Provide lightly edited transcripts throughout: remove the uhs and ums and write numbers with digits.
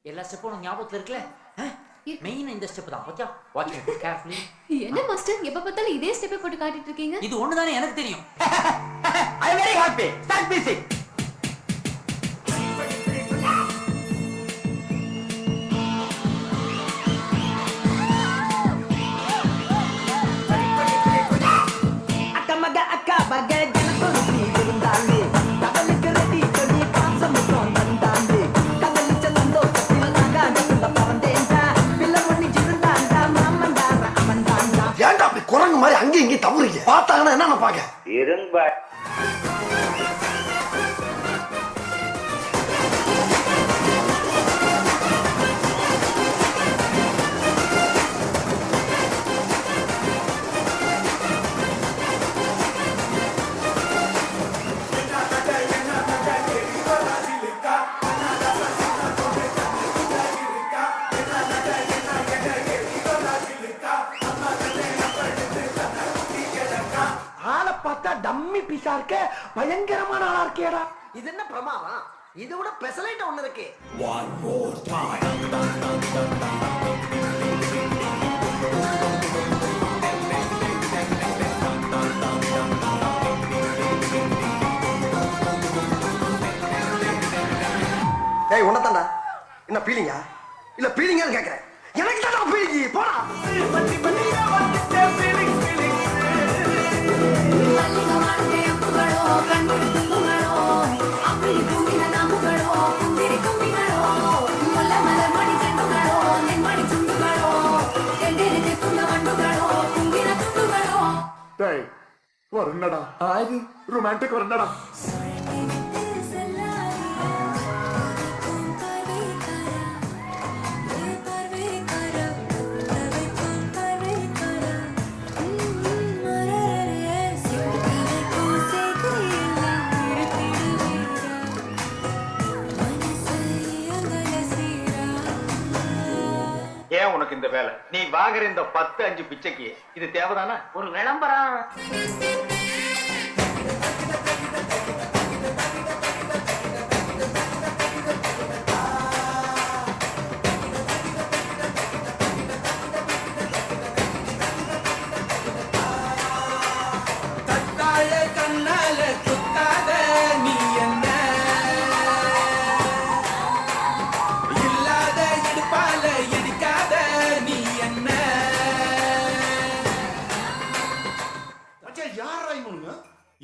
எல்லா ஸ்டெப்பும் உனக்கு ஞாபகத்துல இருக்குல்ல? மெயின் இந்த ஸ்டெப் தான். பாத்தியா? Watch me carefully. என்ன மாஸ்டர் எப்ப பார்த்தாலும் இதே ஸ்டெப்பை போட்டு காட்டிட்டு இருக்கீங்க? இது ஒண்ணுதானே எனக்கு தெரியும். I am very happy. Start music. குரங்கு மாதிரி அங்கேயும் இங்கேயும் தவறுங்க பார்த்தாங்கன்னா என்ன நினைப்பாங்க? இருங்க டம்மி பீஸா இருக்க பயங்கரமான ஆளா இருக்கேடா. இது என்ன பிரமாதம்? இதை விட பெசலைட் ஒண்ணு இருக்கு. One more time. டேய் உன்னதான்டா. என்ன பீலிங்கா? இல்ல பீலிங்கான்னு கேக்குறேன். எனக்கு தான் பீலிங்கி. போடா. வரண்டா ஆது ரொமான்டிக் வரண்டா. ஏன் உனக்கு இந்த வேலை? நீ வாங்குற இந்த 10-5 பிச்சைக்கு இது தேவைதானா? ஒரு விளம்பரம்.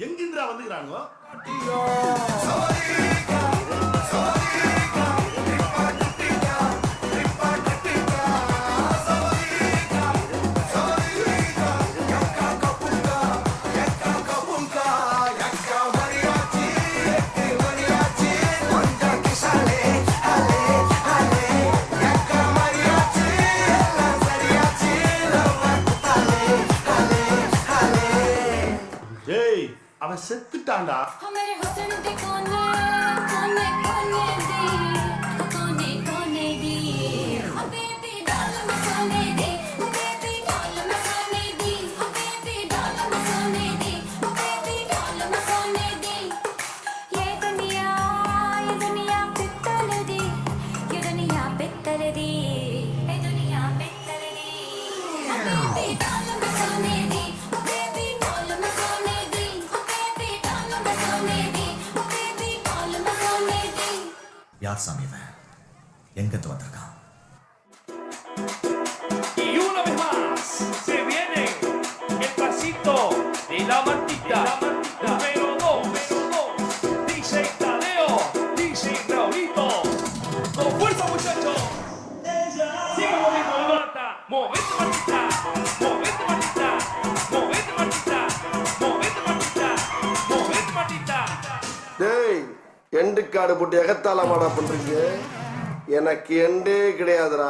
எங்கின்றா வந்துக்கிறாங்க? அவன் செத்துட்டான்டா. யார் சாமி இவன்? எங்கிருந்து வந்திருக்கான்? Y una vez más se viene el pasito de la Martita, número 2, DJ Tadeo, DJ Raulito, con fuerza muchachos, sigue moviendo la Marta, movete Martita, movete Martita, movete Martita, movete Martita, movete Martita. டேய் end காடு போட்டு எகத்தால மாடா பண்றீங்க. எனக்கு எண்டே கிடையாதுடா.